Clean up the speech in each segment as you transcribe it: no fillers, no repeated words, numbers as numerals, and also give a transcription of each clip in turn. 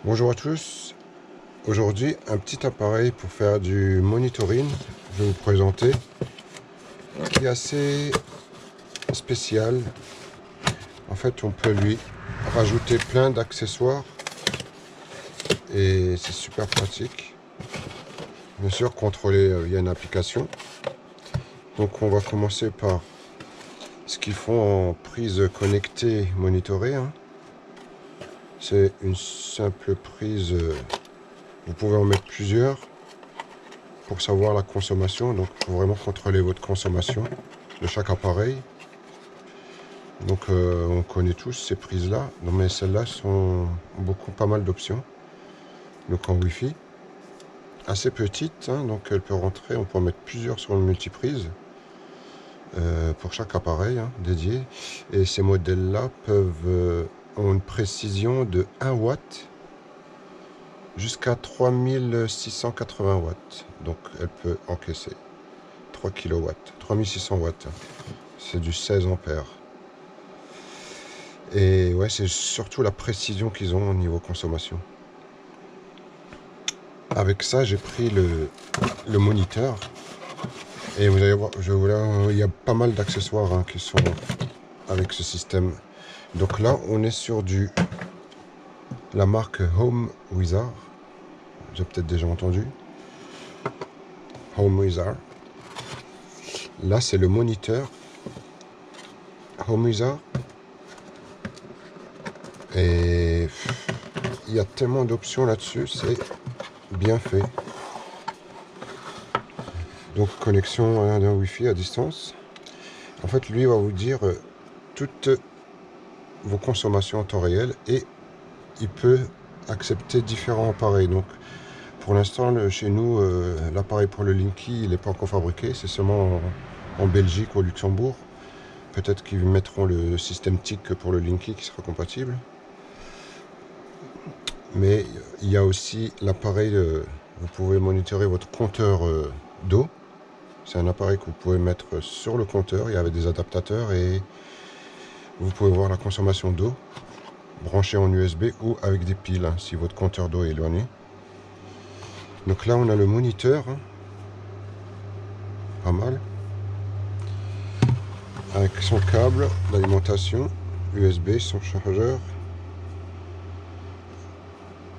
Bonjour à tous, aujourd'hui un petit appareil pour faire du monitoring, je vais vous présenter, qui est assez spécial. En fait on peut lui rajouter plein d'accessoires et c'est super pratique. Bien sûr contrôler via une application. Donc on va commencer par ce qu'ils font en prise connectée monitorée. C'est une simple prise, vous pouvez en mettre plusieurs pour savoir la consommation, donc il faut vraiment contrôler votre consommation de chaque appareil. Donc on connaît tous ces prises là, mais celles-là sont pas mal d'options. Donc en Wi-Fi, assez petite, donc elle peut rentrer, on peut en mettre plusieurs sur une multiprise pour chaque appareil dédié. Et ces modèles-là ont une précision de 1 watt jusqu'à 3680 watts. Donc elle peut encaisser 3 kW, 3600 watts. C'est du 16 ampères. Et ouais, c'est surtout la précision qu'ils ont au niveau consommation. Avec ça, j'ai pris le moniteur. Et vous allez voir, il y a pas mal d'accessoires qui sont avec ce système. Donc là, on est sur la marque Home Wizard. J'ai peut-être déjà entendu. Home Wizard. Là, c'est le moniteur Home Wizard. Et il y a tellement d'options là-dessus, c'est bien fait. Donc connexion d'un Wi-Fi à distance. En fait, lui va vous dire toutes vos consommations en temps réel et il peut accepter différents appareils. Donc pour l'instant, chez nous, l'appareil pour le Linky, il n'est pas encore fabriqué, c'est seulement en Belgique ou au Luxembourg. Peut-être qu'ils mettront le système TIC pour le Linky qui sera compatible. Mais il y a aussi l'appareil, vous pouvez monitorer votre compteur d'eau. C'est un appareil que vous pouvez mettre sur le compteur, il y avait des adaptateurs et vous pouvez voir la consommation d'eau branchée en USB ou avec des piles si votre compteur d'eau est éloigné. Donc là on a le moniteur, pas mal, avec son câble d'alimentation USB, son chargeur,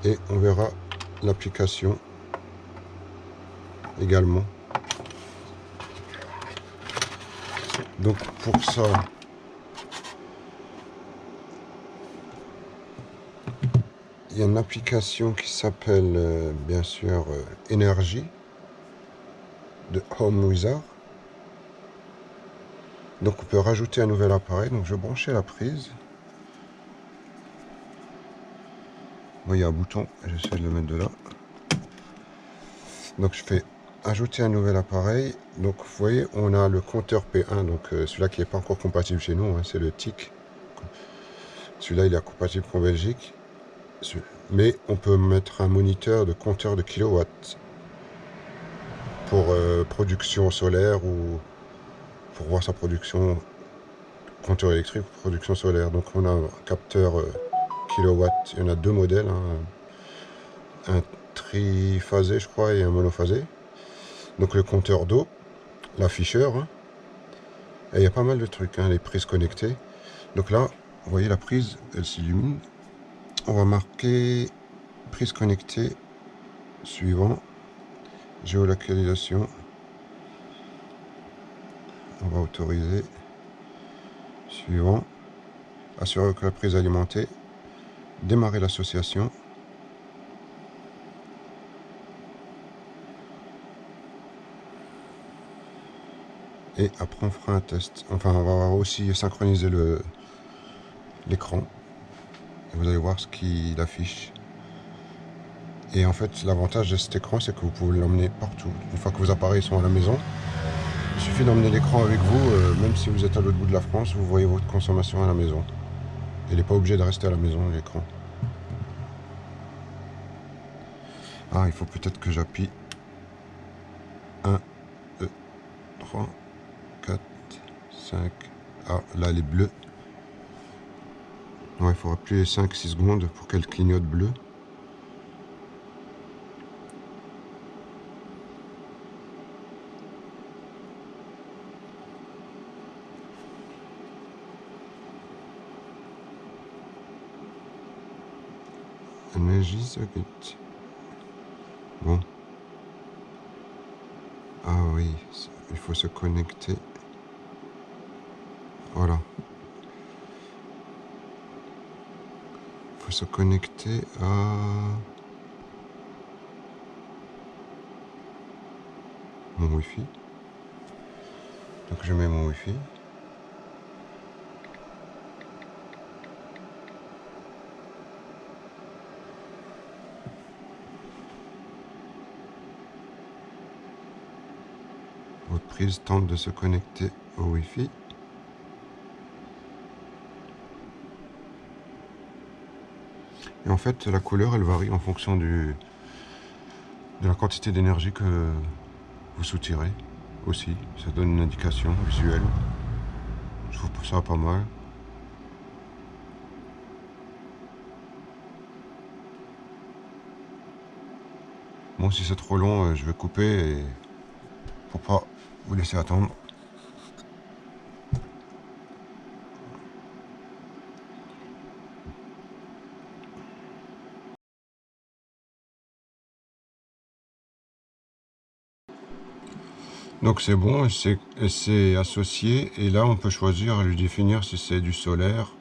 et on verra l'application également. Donc pour ça, il y a une application qui s'appelle bien sûr Energy de Home Wizard. Donc on peut rajouter un nouvel appareil. Donc je vais brancher la prise. Bon, il y a un bouton, j'essaie de le mettre de là. Donc je fais ajouter un nouvel appareil. Donc vous voyez, on a le compteur P1, donc celui-là qui n'est pas encore compatible chez nous, c'est le TIC. Celui-là il est compatible qu'en Belgique. Mais on peut mettre un moniteur de compteur de kilowatts pour production solaire ou pour voir sa production, compteur électrique ou production solaire. Donc on a un capteur kilowatt, il y en a deux modèles, un triphasé je crois et un monophasé. Donc le compteur d'eau, l'afficheur, et il y a pas mal de trucs, les prises connectées. Donc là, vous voyez la prise, elle s'illumine. On va marquer prise connectée, suivant, géolocalisation. On va autoriser, suivant, assurer que la prise est alimentée, démarrer l'association. Et après on fera un test. Enfin on va aussi synchroniser l'écran. Vous allez voir ce qu'il affiche. Et en fait l'avantage de cet écran c'est que vous pouvez l'emmener partout. Une fois que vos appareils sont à la maison, il suffit d'emmener l'écran avec vous, même si vous êtes à l'autre bout de la France, vous voyez votre consommation à la maison. Il n'est pas obligé de rester à la maison l'écran. Ah, il faut peut-être que j'appuie 3, 4, 5. Ah, là, les bleus. Ouais, il faut appuyer 5-6 secondes pour qu'elle clignote bleu. Energy circuit. Bon. Ah oui, il faut se connecter. Voilà. Il faut se connecter à mon Wi-Fi. Donc je mets mon Wi-Fi. Votre prise tente de se connecter au Wi-Fi. Et en fait, la couleur, elle varie en fonction de la quantité d'énergie que vous soutirez aussi. Ça donne une indication visuelle. Je trouve ça pas mal. Bon, si c'est trop long, je vais couper et pour pas vous laisser attendre. Donc c'est bon, c'est associé et là on peut choisir, lui définir si c'est du solaire,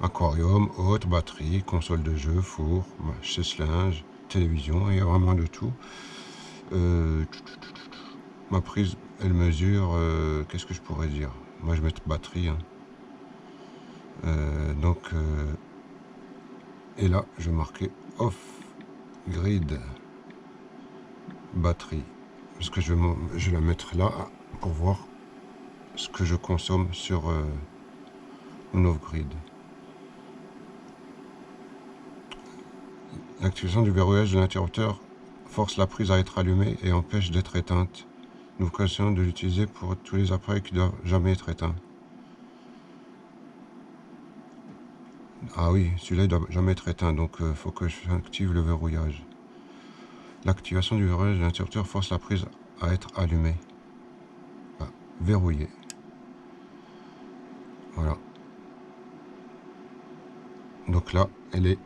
aquarium, haute, batterie, console de jeu, four, sèche-linge, télévision, il y a vraiment de tout. Ma prise, elle mesure, qu'est-ce que je pourrais dire? Moi je vais mettre batterie. Hein. Et là je vais marquer off grid batterie. Parce que je vais la mettre là pour voir ce que je consomme sur mon off-grid. L'activation du verrouillage de l'interrupteur force la prise à être allumée et empêche d'être éteinte. Nous vous conseillons de l'utiliser pour tous les appareils qui ne doivent jamais être éteints. Ah oui, celui-là ne doit jamais être éteint, donc il faut que j'active le verrouillage. L'activation du verrouillage de l'interrupteur force la prise à être allumée. Verrouillée. Voilà. Donc là, elle est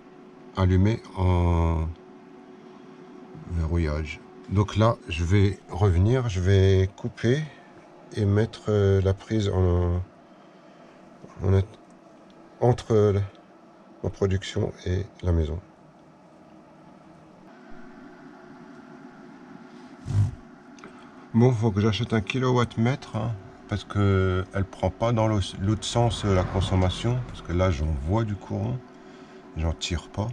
allumée en verrouillage. Donc là, je vais revenir, je vais couper et mettre la prise entre ma production et la maison. Bon, faut que j'achète un kilowatts-mètre hein, parce que elle prend pas dans l'autre sens la consommation parce que là j'en vois du courant, j'en tire pas.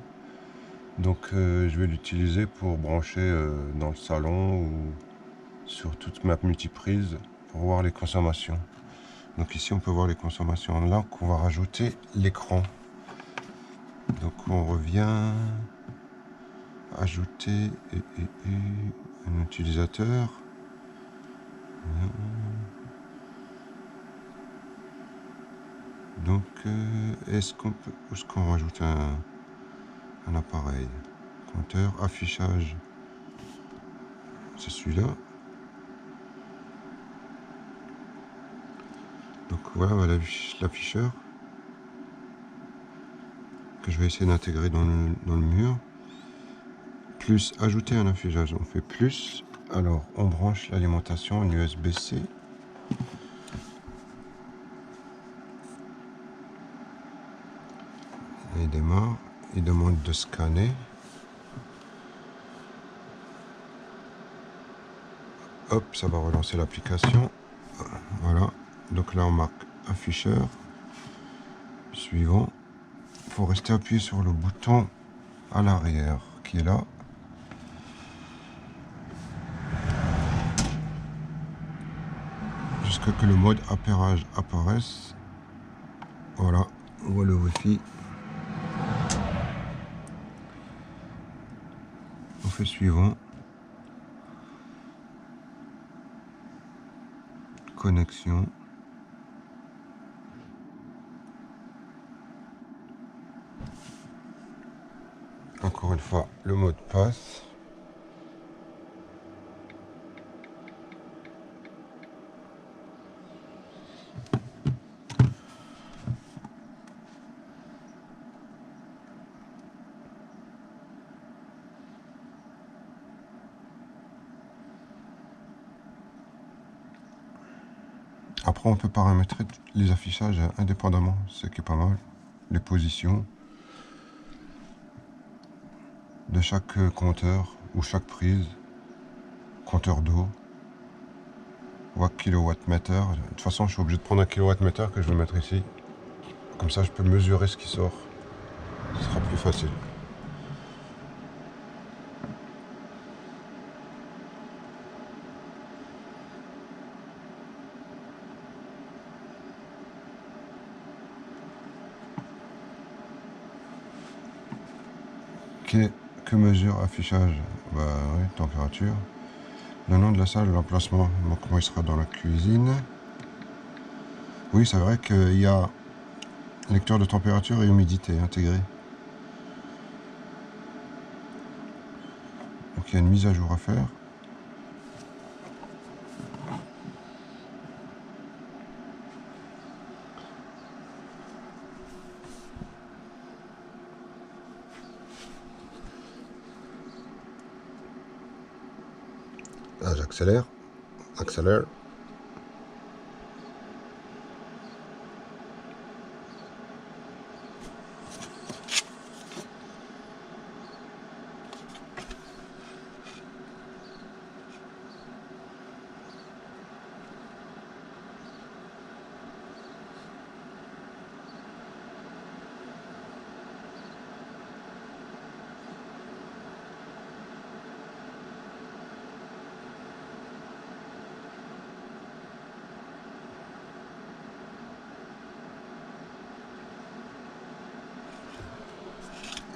Donc je vais l'utiliser pour brancher dans le salon ou sur toute ma multiprise pour voir les consommations. Donc ici on peut voir les consommations. Là on va rajouter l'écran. Donc on revient ajouter un utilisateur. Donc est-ce qu'on rajoute un appareil compteur affichage, c'est celui-là. Donc voilà l'afficheur que je vais essayer d'intégrer dans le mur. Plus ajouter un affichage, on fait plus. Alors on branche l'alimentation en USB-C. Il démarre, il demande de scanner. Hop, ça va relancer l'application. Voilà, donc là on marque afficheur. Suivant, il faut rester appuyé sur le bouton à l'arrière qui est là. Jusqu'à que le mode appairage apparaisse. Voilà, on voit le Wi-Fi. On fait suivant. connexion. Encore une fois, le mot de passe. Après, on peut paramétrer les affichages indépendamment, ce qui est pas mal. Les positions de chaque compteur ou chaque prise, compteur d'eau, watt kilowatts-mètre. De toute façon, je suis obligé de prendre un kilowatts-mètre que je vais mettre ici. Comme ça, je peux mesurer ce qui sort. Ce sera plus facile. Que mesure affichage? Bah oui, température. Le nom de la salle, l'emplacement. Donc moi il sera dans la cuisine. Oui, c'est vrai qu'il y a lecteur de température et humidité intégré. Donc il y a une mise à jour à faire. Là j'accélère. Accélère.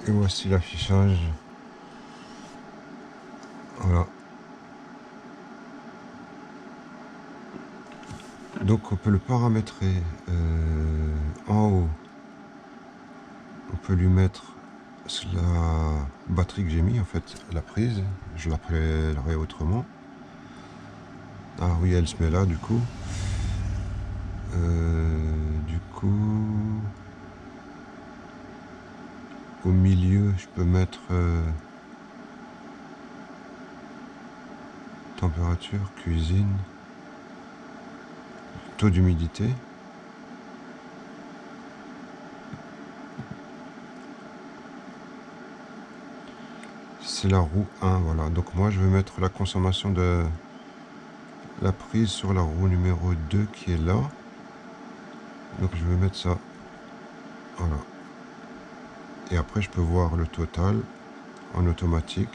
Et voici l'affichage. Voilà. Donc on peut le paramétrer en haut. On peut lui mettre la batterie que j'ai mis, en fait, la prise. Je l'appellerai autrement. Ah oui, elle se met là du coup. Au milieu, je peux mettre température, cuisine, taux d'humidité. C'est la roue 1, voilà. Donc moi, je vais mettre la consommation de la prise sur la roue numéro 2 qui est là. Donc je vais mettre ça. Voilà. Et après, je peux voir le total en automatique.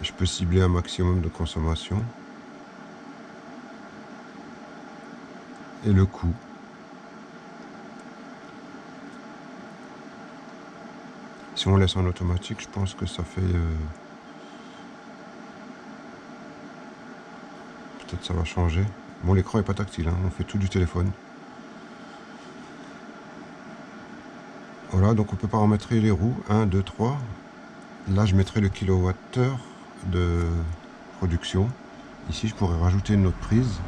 Je peux cibler un maximum de consommation. Et le coût. Si on laisse en automatique, je pense que ça fait... peut-être ça va changer. Bon, l'écran n'est pas tactile, hein, on fait tout du téléphone. Voilà, donc on peut paramétrer les roues, 1, 2, 3. Là, je mettrai le kilowattheure de production. Ici, je pourrais rajouter une autre prise.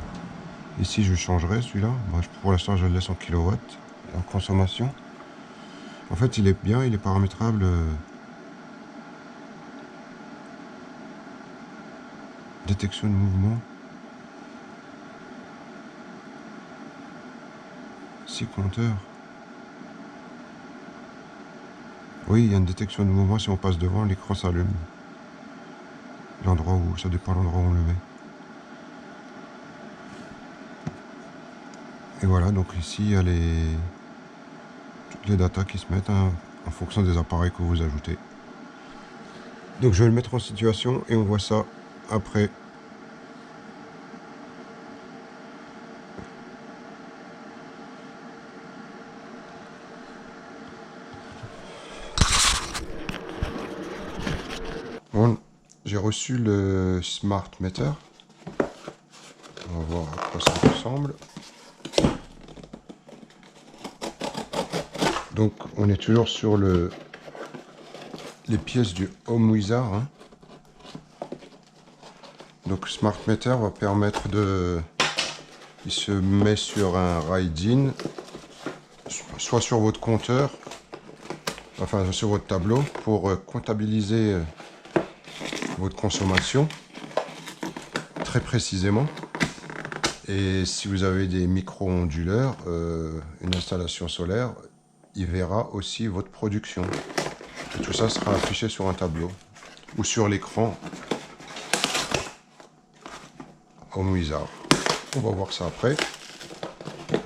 Ici, je changerai celui-là. Bon, pour l'instant, je le laisse en kilowatts, en consommation. En fait, il est bien, il est paramétrable. Détection de mouvement. 6 compteurs. Oui, il y a une détection de mouvement. Si on passe devant, l'écran s'allume. L'endroit où, ça dépend de l'endroit où on le met. Et voilà, donc ici, il y a toutes les datas qui se mettent en fonction des appareils que vous ajoutez. Donc je vais le mettre en situation et on voit ça après. Bon, j'ai reçu le smart meter. On va voir à quoi ça ressemble. Donc on est toujours sur les pièces du Home Wizard. Hein. Donc Smart Meter va permettre de... Il se met sur un Ride-in, soit sur votre compteur, enfin sur votre tableau, pour comptabiliser votre consommation très précisément. Et si vous avez des micro-onduleurs, une installation solaire, il verra aussi votre production. Et tout ça sera affiché sur un tableau ou sur l'écran Home Wizard. On va voir ça après.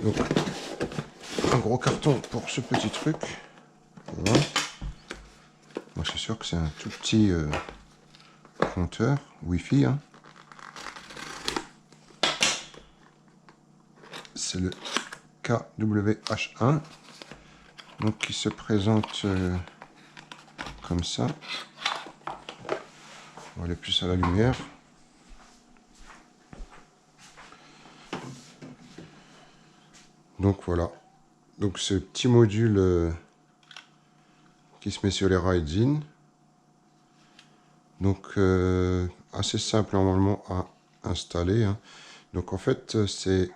Donc, un gros carton pour ce petit truc. Voilà. Moi, je suis sûr que c'est un tout petit compteur Wi-Fi. Hein. C'est le KWH1. Donc, qui se présente comme ça. On va aller plus à la lumière. Donc voilà, donc ce petit module qui se met sur les Ride-in, donc assez simple normalement à installer. Hein. Donc en fait c'est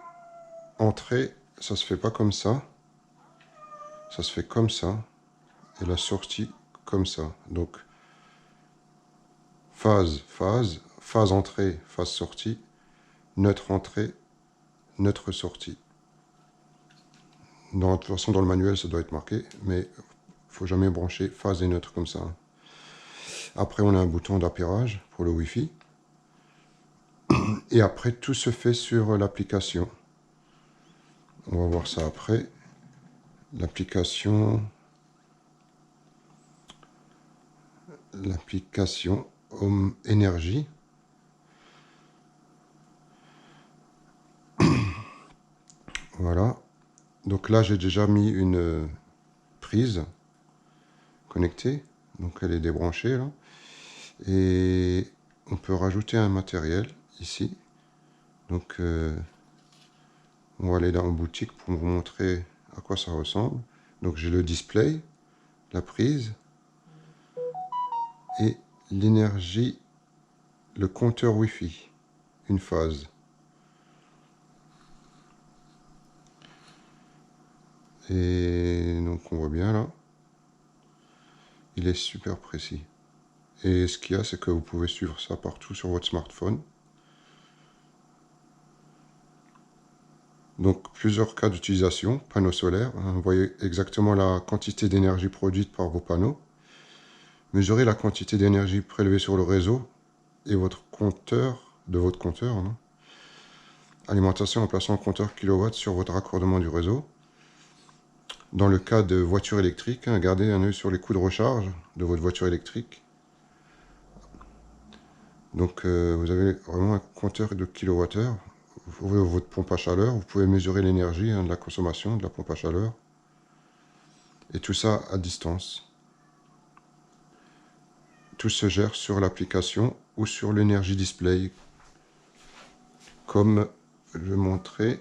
entrée, ça se fait pas comme ça se fait comme ça, et la sortie comme ça. Donc phase entrée, phase sortie, neutre entrée, neutre sortie. De toute façon, dans le manuel, ça doit être marqué, mais il faut jamais brancher phase et neutre comme ça. Après, on a un bouton d'appairage pour le Wi-Fi. Et après, tout se fait sur l'application. On va voir ça après. L'application Home Energy. Voilà. Donc là, j'ai déjà mis une prise connectée. Donc elle est débranchée là. Et on peut rajouter un matériel ici. Donc on va aller dans la boutique pour vous montrer à quoi ça ressemble. Donc j'ai le display, la prise et l'énergie, le compteur Wi-Fi, une phase. Et donc on voit bien là, il est super précis. Et ce qu'il y a, c'est que vous pouvez suivre ça partout sur votre smartphone. Donc plusieurs cas d'utilisation, panneaux solaires, hein, vous voyez exactement la quantité d'énergie produite par vos panneaux. Mesurez la quantité d'énergie prélevée sur le réseau et votre compteur, de votre compteur. Hein. Alimentation en plaçant un compteur kilowatt sur votre raccordement du réseau. Dans le cas de voiture électrique, hein, gardez un œil sur les coûts de recharge de votre voiture électrique. Donc vous avez vraiment un compteur de kilowattheure. Votre pompe à chaleur, vous pouvez mesurer l'énergie hein, de la consommation de la pompe à chaleur. Et tout ça à distance. Tout se gère sur l'application ou sur l'énergie display. Comme je vais montrer.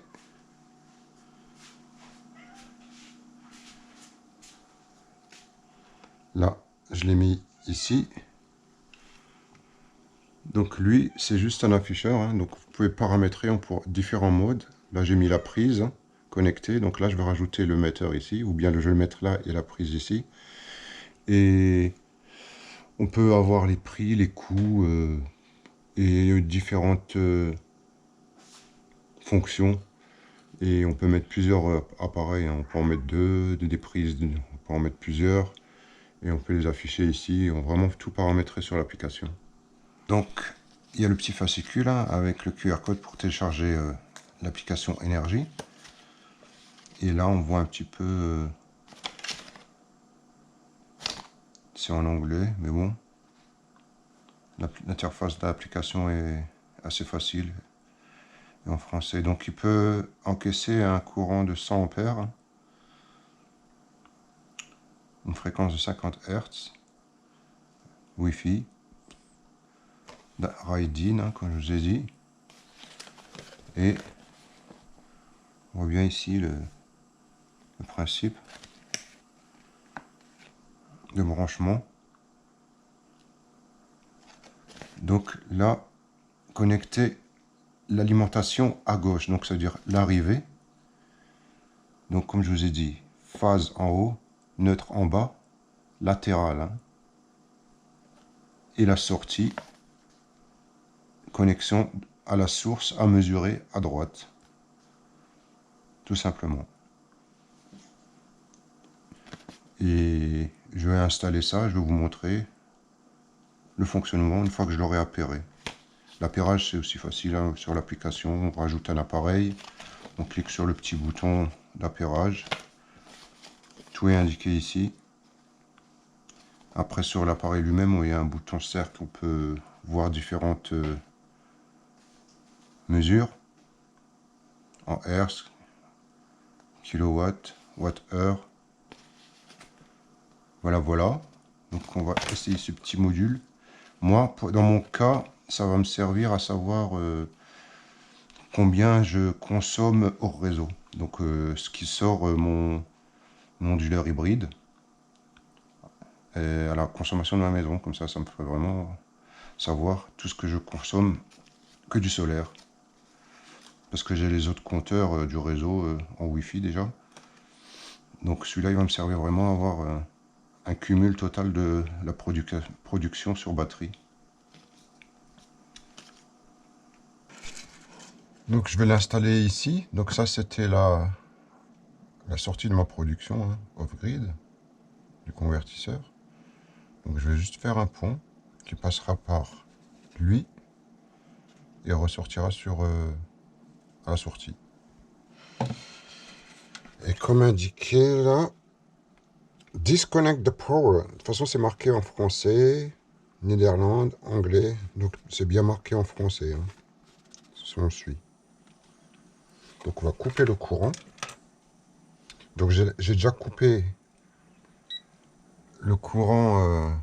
Là, je l'ai mis ici. Donc lui, c'est juste un afficheur. Hein. Donc vous pouvez paramétrer pour différents modes. Là, j'ai mis la prise hein, connectée. Donc là, je vais rajouter le metteur ici. Ou bien je vais le mettre là et la prise ici. Et on peut avoir les prix, les coûts et différentes fonctions. Et on peut mettre plusieurs appareils. Hein. On peut en mettre deux, des prises, on peut en mettre plusieurs. Et on peut les afficher ici. On va vraiment tout paramétrer sur l'application. Donc, il y a le petit fascicule hein, avec le QR code pour télécharger l'application énergie. Et là, on voit un petit peu... c'est en anglais, mais bon. L'interface de l'application est assez facile. Et en français. Donc, il peut encaisser un courant de 100 ampères. Hein, une fréquence de 50 Hz. Wi-Fi. Ride-in, hein, comme je vous ai dit. Et on voit bien ici le principe de branchement. Donc là, connecter l'alimentation à gauche, donc ça veut dire l'arrivée. Donc comme je vous ai dit, phase en haut, neutre en bas, latéral. Hein. Et la sortie, connexion à la source à mesurer à droite. Tout simplement. Et je vais installer ça, je vais vous montrer le fonctionnement une fois que je l'aurai appairé. L'appairage c'est aussi facile hein, sur l'application, on rajoute un appareil, on clique sur le petit bouton d'appairage, tout est indiqué ici. Après sur l'appareil lui-même, il y a un bouton cercle, on peut voir différentes mesures en hertz, kilowatts, watt-heure. Voilà. Donc on va essayer ce petit module. Moi, dans mon cas, ça va me servir à savoir combien je consomme hors réseau. Donc ce qui sort mon onduleur hybride à la consommation de ma maison. Comme ça me ferait vraiment savoir tout ce que je consomme que du solaire. Parce que j'ai les autres compteurs du réseau en Wi-Fi déjà. Donc celui-là, il va me servir vraiment à avoir un cumul total de la production sur batterie. Donc je vais l'installer ici. Donc ça c'était la sortie de ma production hein, off-grid du convertisseur. Donc je vais juste faire un pont qui passera par lui et ressortira sur à la sortie. Et comme indiqué là, disconnect the power. De toute façon c'est marqué en français, néerlandais, anglais. Donc c'est bien marqué en français. Hein, si on suit. Donc on va couper le courant. Donc j'ai déjà coupé le courant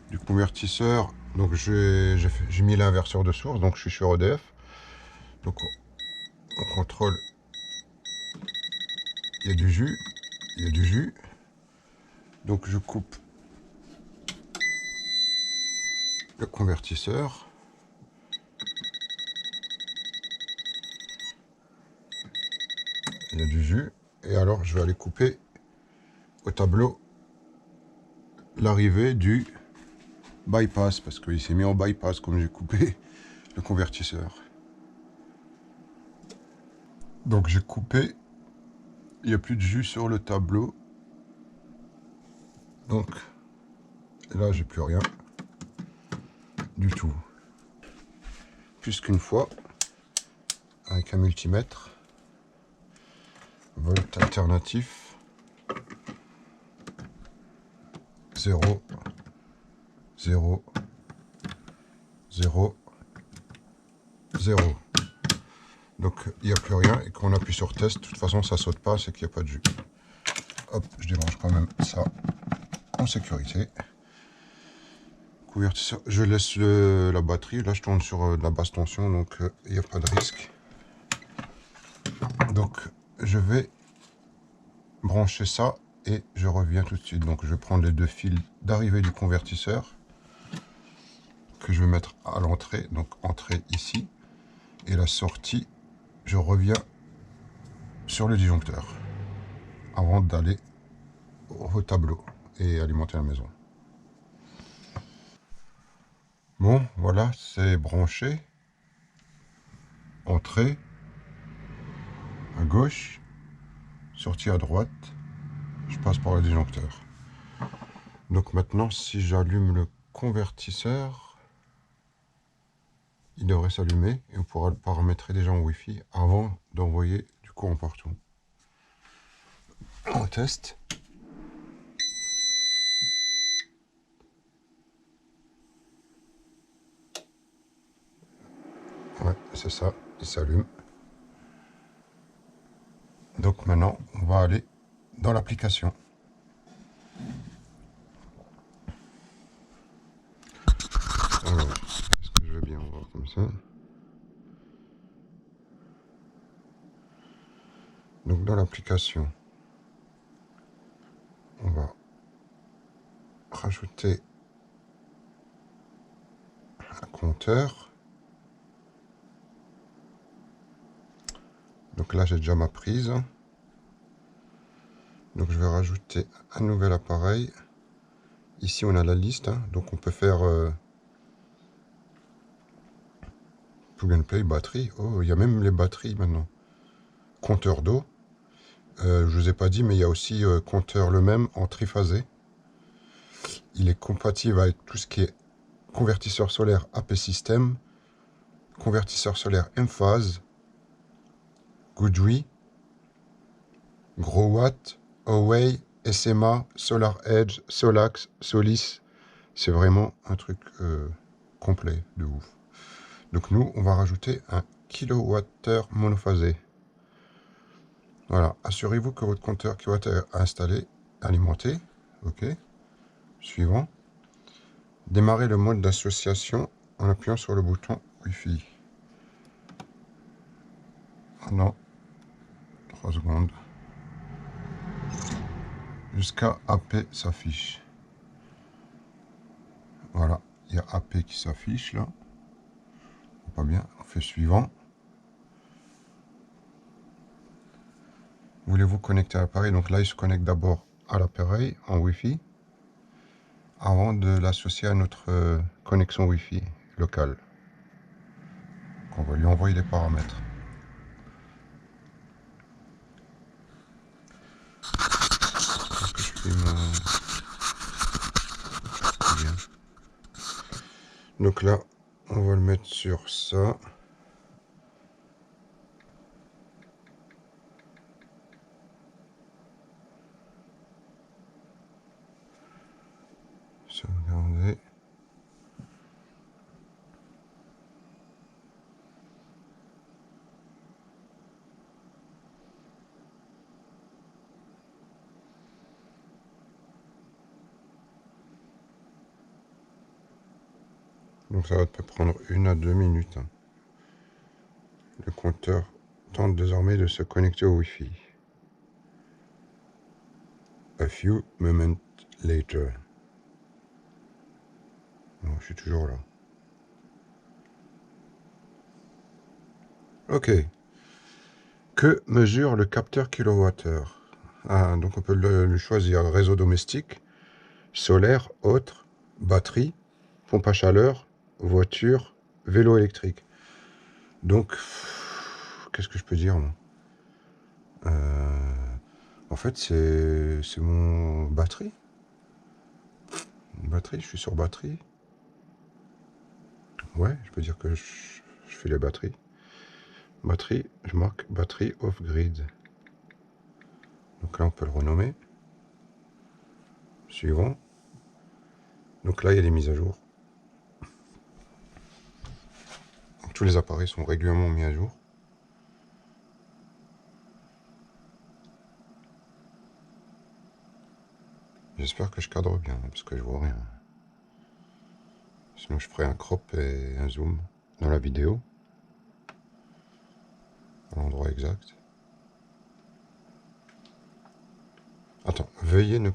du convertisseur. Donc j'ai mis l'inverseur de source, donc je suis sur EDF. Donc on contrôle. Il y a du jus. Donc je coupe le convertisseur. Il y a du jus. Et alors je vais aller couper au tableau l'arrivée du bypass, parce qu'il s'est mis en bypass comme j'ai coupé le convertisseur. Donc j'ai coupé, il n'y a plus de jus sur le tableau. Donc là j'ai plus rien du tout. Plus qu'une fois, avec un multimètre, volt alternatif, 0, 0, 0, 0. Donc il n'y a plus rien et quand on appuie sur test, de toute façon ça saute pas, c'est qu'il n'y a pas de jus. Hop, je débranche quand même ça en sécurité. Convertisseur, je laisse la batterie, là je tourne sur de la basse tension, donc il n'y a pas de risque. Donc je vais brancher ça et je reviens tout de suite. Donc je vais prendre les deux fils d'arrivée du convertisseur que je vais mettre à l'entrée, donc entrée ici, et la sortie, je reviens sur le disjoncteur avant d'aller au tableau et alimenter la maison. Bon, voilà, c'est branché. Entrée à gauche, sortie à droite. Je passe par le disjoncteur. Donc maintenant, si j'allume le convertisseur, il devrait s'allumer et on pourra le paramétrer déjà en Wi-Fi avant d'envoyer du courant partout. On teste. Ouais, c'est ça, il s'allume. Donc maintenant, on va aller dans l'application. Alors, est-ce que je vais bien voir comme ça. Donc dans l'application, on va rajouter un compteur. Donc là j'ai déjà ma prise. Donc je vais rajouter un nouvel appareil. Ici on a la liste, hein. Donc on peut faire plug and play, batterie. Oh, il y a même les batteries maintenant. Compteur d'eau. Je vous ai pas dit, mais il y a aussi compteur le même en triphasé. Il est compatible avec tout ce qui est convertisseur solaire AP System, convertisseur solaire M-Phase, Goodry, Growatt, Huawei, SMA, Solar Edge, Solax, Solis. C'est vraiment un truc complet de ouf. Donc nous, on va rajouter un kilowattheure monophasé. Voilà, assurez-vous que votre compteur kilowattheure est installé, alimenté. Ok. Suivant. Démarrer le mode d'association en appuyant sur le bouton Wi-Fi. Ah non, 3 secondes. Jusqu'à AP s'affiche. Voilà, il y a AP qui s'affiche là. Pas bien, on fait suivant. Voulez-vous connecter à l'appareil? Donc là, il se connecte d'abord à l'appareil en Wi-Fi avant de l'associer à notre connexion Wi-Fi locale. Donc on va lui envoyer les paramètres. Donc là, on va le mettre sur ça. Sauvegarder. Donc ça va peut prendre 1 à 2 minutes. Le compteur tente désormais de se connecter au Wi-Fi. A few moments later. Non, je suis toujours là. Ok. Que mesure le capteur kilowattheure? Ah, donc on peut le choisir. Réseau domestique, solaire, autre, batterie, pompe à chaleur, voiture, vélo électrique. Donc, qu'est-ce que je peux dire moi? En fait, c'est mon batterie. Batterie, je suis sur batterie. Ouais, je peux dire que je fais les batteries. Batterie, je marque batterie off-grid. Donc là, on peut le renommer. Suivant. Donc là, il y a des mises à jour. Donc, tous les appareils sont régulièrement mis à jour. J'espère que je cadre bien, parce que je vois rien. Sinon, je ferai un crop et un zoom dans la vidéo. À l'endroit exact. Attends, veuillez ne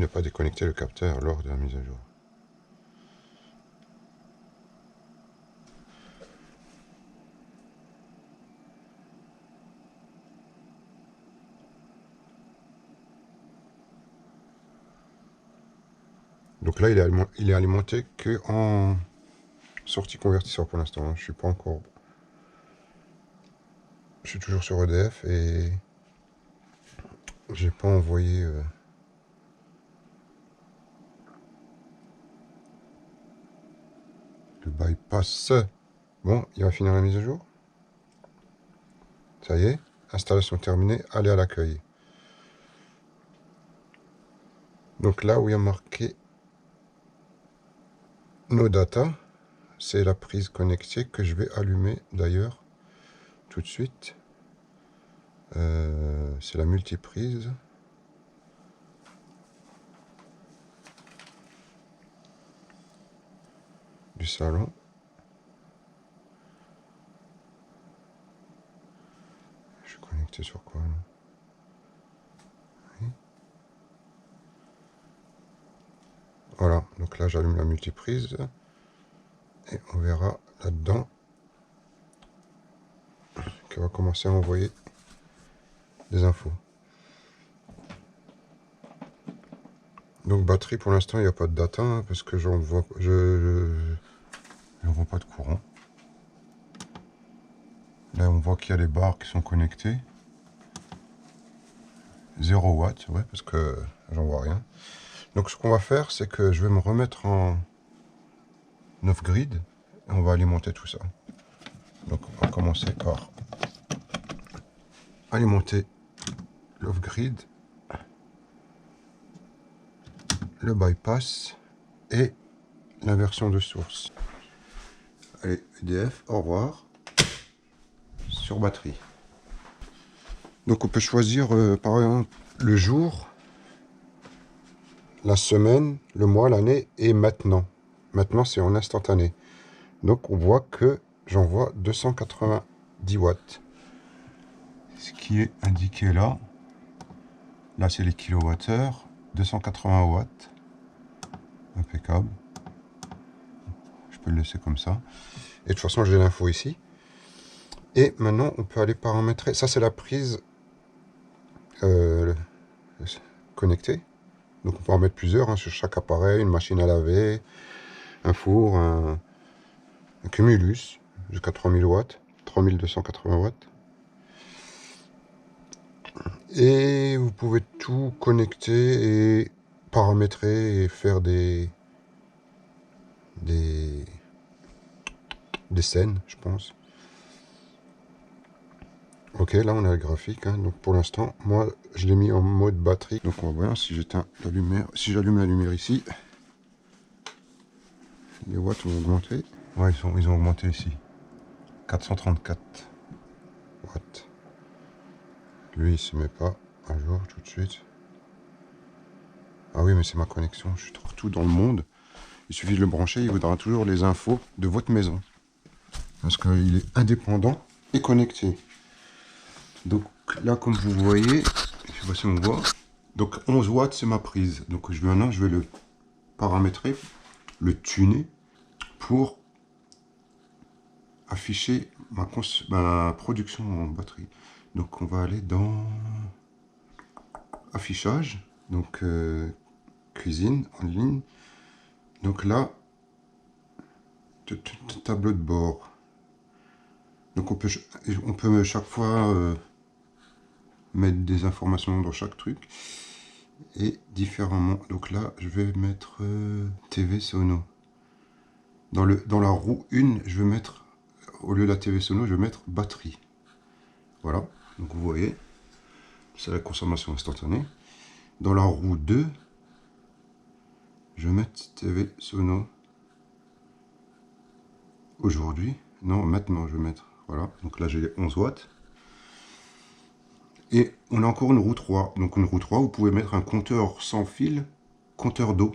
pas déconnecter le capteur lors de la mise à jour. Donc là, il est alimenté que en sortie convertisseur pour l'instant. Je suis pas encore. Je suis toujours sur EDF et j'ai pas envoyé le bypass. Bon, il va finir la mise à jour. Ça y est, installation terminée, allez à l'accueil. Donc là où il y a marqué nos data, c'est la prise connectée que je vais allumer d'ailleurs tout de suite. C'est la multiprise. Du salon. c'est sur quoi là? Oui. Voilà, donc là j'allume la multiprise et on verra là-dedans qu'elle va commencer à envoyer des infos. Donc batterie, pour l'instant il n'y a pas de data hein, parce que j'en vois, je vois pas de courant. Là on voit qu'il y a les barres qui sont connectées. 0 watts, ouais, parce que j'en vois rien. Donc ce qu'on va faire, c'est que je vais me remettre en off-grid et on va alimenter tout ça. Donc on va commencer par alimenter l'off-grid, le bypass et l'inversion de source. Allez, EDF, au revoir. Sur batterie. Donc on peut choisir par exemple le jour, la semaine, le mois, l'année et maintenant. Maintenant c'est en instantané. Donc on voit que j'envoie 290 watts. Ce qui est indiqué là. Là c'est les kilowattheures. 280 watts. Impeccable. Je peux le laisser comme ça. Et de toute façon j'ai l'info ici. Et maintenant on peut aller paramétrer. Ça c'est la prise connectée. Donc on peut en mettre plusieurs hein, sur chaque appareil, une machine à laver, un four, un cumulus jusqu'à 3000 watts, 3280 watts. Et vous pouvez tout connecter et paramétrer et faire des scènes, je pense. Ok, là on a le graphique. Hein. Donc pour l'instant, moi je l'ai mis en mode batterie. Donc on va voir si j'éteins la lumière. Si j'allume la lumière ici, les watts vont augmenter. Ouais, ils ont augmenté ici. 434 watts. Lui, il se met pas à jour tout de suite. Ah oui, mais c'est ma connexion. Je suis partout dans le monde. Il suffit de le brancher, il vous donnera toujours les infos de votre maison. Parce qu'il est indépendant et connecté. Donc là, comme vous voyez, je sais pas si on voit. Donc 11 watts, c'est ma prise. Donc maintenant, je vais le paramétrer, le tuner pour afficher ma production en batterie. Donc on va aller dans affichage, donc cuisine en ligne. Donc là, tableau de bord. Donc on peut chaque fois mettre des informations dans chaque truc et différemment. Donc là, je vais mettre TV Sono. Dans la roue 1, je vais mettre, au lieu de la TV Sono, je vais mettre batterie. Voilà, donc vous voyez, c'est la consommation instantanée. Dans la roue 2, je vais mettre TV Sono. Aujourd'hui, non, maintenant je vais mettre, voilà, donc là j'ai 11 watts. Et on a encore une roue 3. Donc une roue 3, vous pouvez mettre un compteur sans fil, compteur d'eau.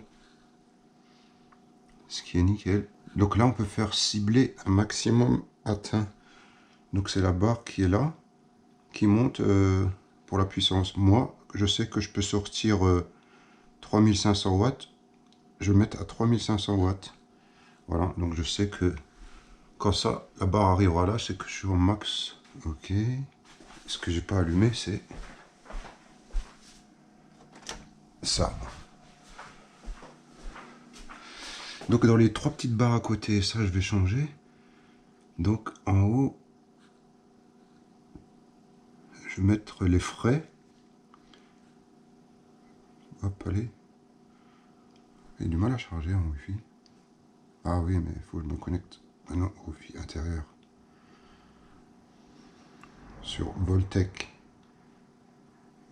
Ce qui est nickel. Donc là, on peut faire cibler un maximum atteint. Donc c'est la barre qui est là, qui monte pour la puissance. Moi, je sais que je peux sortir 3500 watts. Je vais mettre à 3500 watts. Voilà, donc je sais que quand ça, la barre arrivera là, c'est que je suis au max. Ok. Ce que j'ai pas allumé, c'est ça. Donc dans les 3 petites barres à côté, ça je vais changer. Donc en haut, je vais mettre les frais. Hop, allez. Il a du mal à charger en Wi-Fi. Ah oui, mais il faut que je me connecte maintenant au Wi-Fi intérieur. Sur Voltec.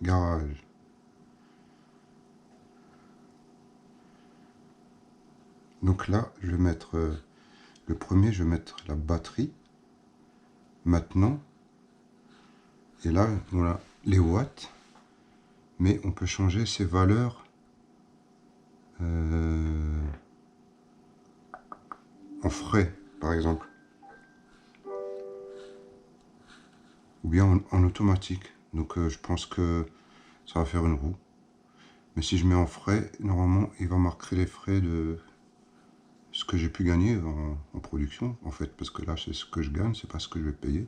Garage. Donc là, je vais mettre le premier, je vais mettre la batterie. Maintenant. Et là, voilà les watts. Mais on peut changer ces valeurs en frais, par exemple. Ou bien en automatique. Donc je pense que ça va faire une roue. Mais si je mets en frais, normalement il va marquer les frais de ce que j'ai pu gagner en production, en fait, parce que là c'est ce que je gagne, c'est pas ce que je vais payer.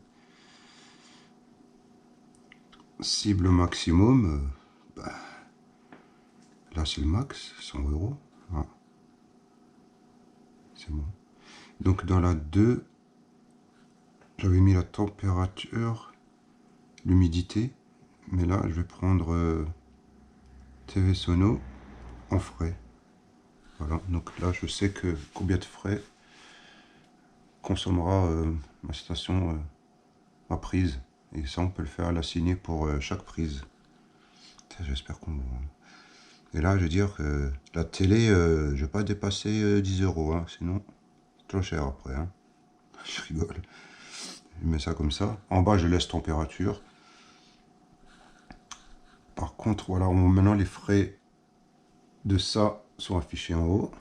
Cible maximum, là c'est le max, 100 euros. Ah, c'est bon. Donc dans la 2, j'avais mis la température, l'humidité, mais là je vais prendre TV Sono en frais. Voilà, donc là je sais que combien de frais consommera ma station, ma prise. Et ça on peut le faire à l'assigner pour chaque prise. J'espère qu'on... Et là je veux dire que la télé, je vais pas dépasser 10 euros, hein, sinon c'est trop cher après. Hein. Je rigole. Je mets ça comme ça. En bas je laisse température. Par contre voilà, maintenant les frais de ça sont affichés en haut.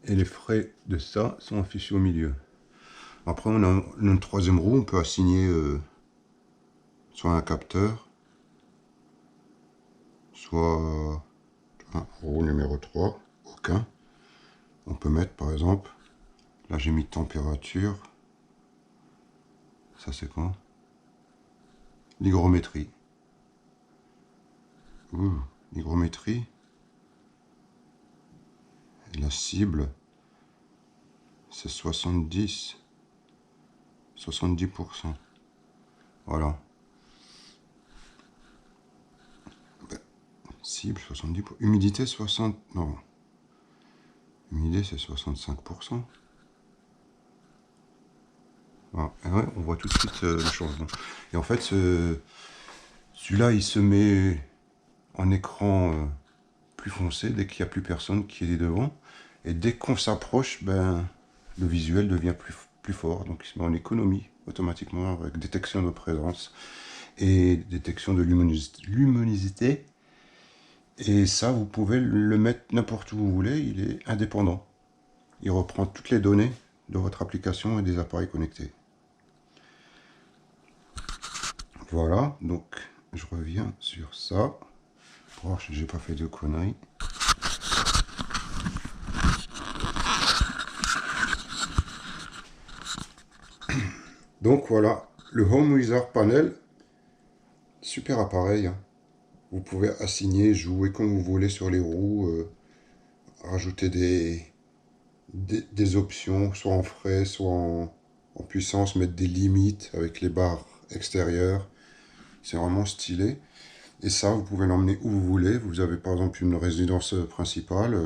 Et les frais de ça sont affichés au milieu. Après, on a une troisième roue, on peut assigner soit un capteur, soit roue numéro 3, aucun. On peut mettre par exemple, là j'ai mis température, ça c'est quoi? L'hygrométrie. L'hygrométrie. Et la cible, c'est 70%. Voilà. Cible 70%. Humidité 60%. Non. Humidité c'est 65%. Ah, et ouais, on voit tout de suite le changement. Et en fait, celui-là, il se met en écran plus foncé dès qu'il n'y a plus personne qui est devant. Et dès qu'on s'approche, ben, le visuel devient plus fort. Donc il se met en économie automatiquement avec détection de présence et détection de luminosité. Et ça, vous pouvez le mettre n'importe où vous voulez, il est indépendant. Il reprend toutes les données de votre application et des appareils connectés. Voilà, donc je reviens sur ça. Pour voir si j'ai pas fait de conneries. Donc voilà, le Home Wizard Panel, super appareil. Hein. Vous pouvez assigner, jouer comme vous voulez sur les roues, rajouter des options, soit en frais, soit en puissance, mettre des limites avec les barres extérieures. C'est vraiment stylé. Et ça, vous pouvez l'emmener où vous voulez. Vous avez par exemple une résidence principale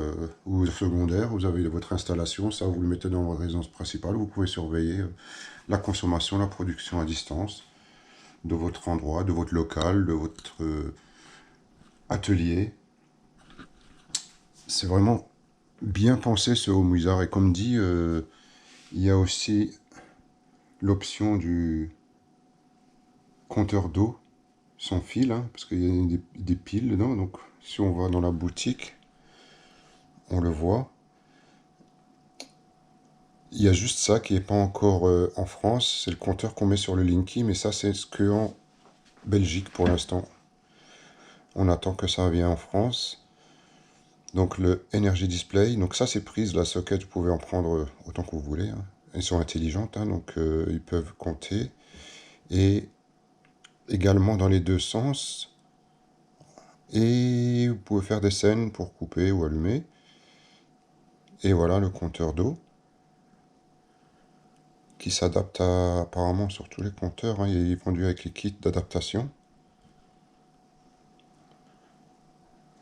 ou secondaire, vous avez votre installation, ça vous le mettez dans votre résidence principale. Vous pouvez surveiller la consommation, la production à distance de votre endroit, de votre local, de votre atelier. C'est vraiment bien pensé ce Home Wizard. Et comme dit, il y a aussi l'option du compteur d'eau sans fil, hein, parce qu'il y a des piles dedans. Donc si on va dans la boutique, on le voit. Il y a juste ça qui n'est pas encore en France, c'est le compteur qu'on met sur le Linky, mais ça c'est ce qu'en Belgique pour l'instant. On attend que ça vienne en France. Donc le Energy Display, donc ça c'est prise, la socket, vous pouvez en prendre autant que vous voulez. Hein. Elles sont intelligentes, hein, donc ils peuvent compter. Et également dans les deux sens. Et vous pouvez faire des scènes pour couper ou allumer. Et voilà le compteur d'eau. Qui s'adapte apparemment sur tous les compteurs. Hein. Il est vendu avec les kits d'adaptation.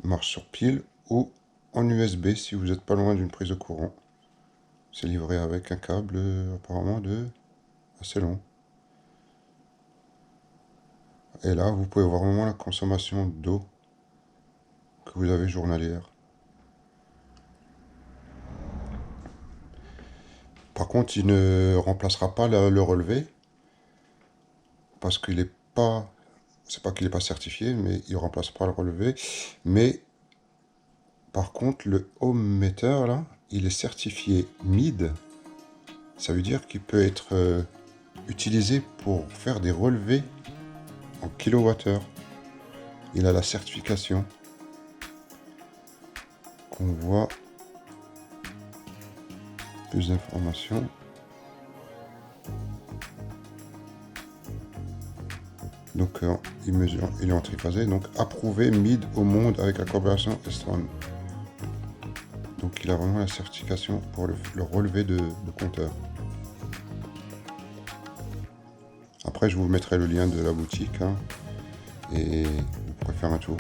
Marche sur pile ou en USB si vous n'êtes pas loin d'une prise de courant. C'est livré avec un câble apparemment assez long. Et là, vous pouvez voir vraiment la consommation d'eau que vous avez journalière. Par contre, il ne remplacera pas le relevé parce qu'il n'est pas... C'est pas qu'il n'est pas certifié, mais il ne remplace pas le relevé. Mais par contre, le Home Meter, là, il est certifié MID. Ça veut dire qu'il peut être utilisé pour faire des relevés en kilowattheure. Il a la certification qu'on voit. Plus d'informations. Donc il mesure, il est en triphasé, donc approuvé mid au monde avec la coopération Estron. Donc il a vraiment la certification pour le relevé de compteur. Après je vous mettrai le lien de la boutique hein, et vous pourrez faire un tour.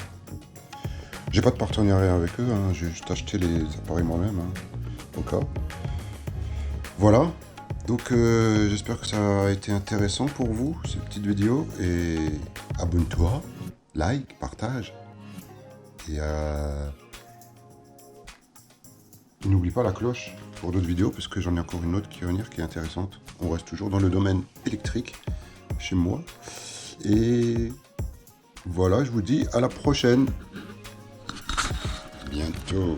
J'ai pas de partenariat avec eux, hein, j'ai juste acheté les appareils moi-même hein, au cas. Voilà, donc j'espère que ça a été intéressant pour vous, cette petite vidéo, et abonne-toi, like, partage, et n'oublie pas la cloche pour d'autres vidéos, parce que j'en ai encore une autre qui va venir, qui est intéressante. On reste toujours dans le domaine électrique, chez moi, et voilà, je vous dis à la prochaine, bientôt.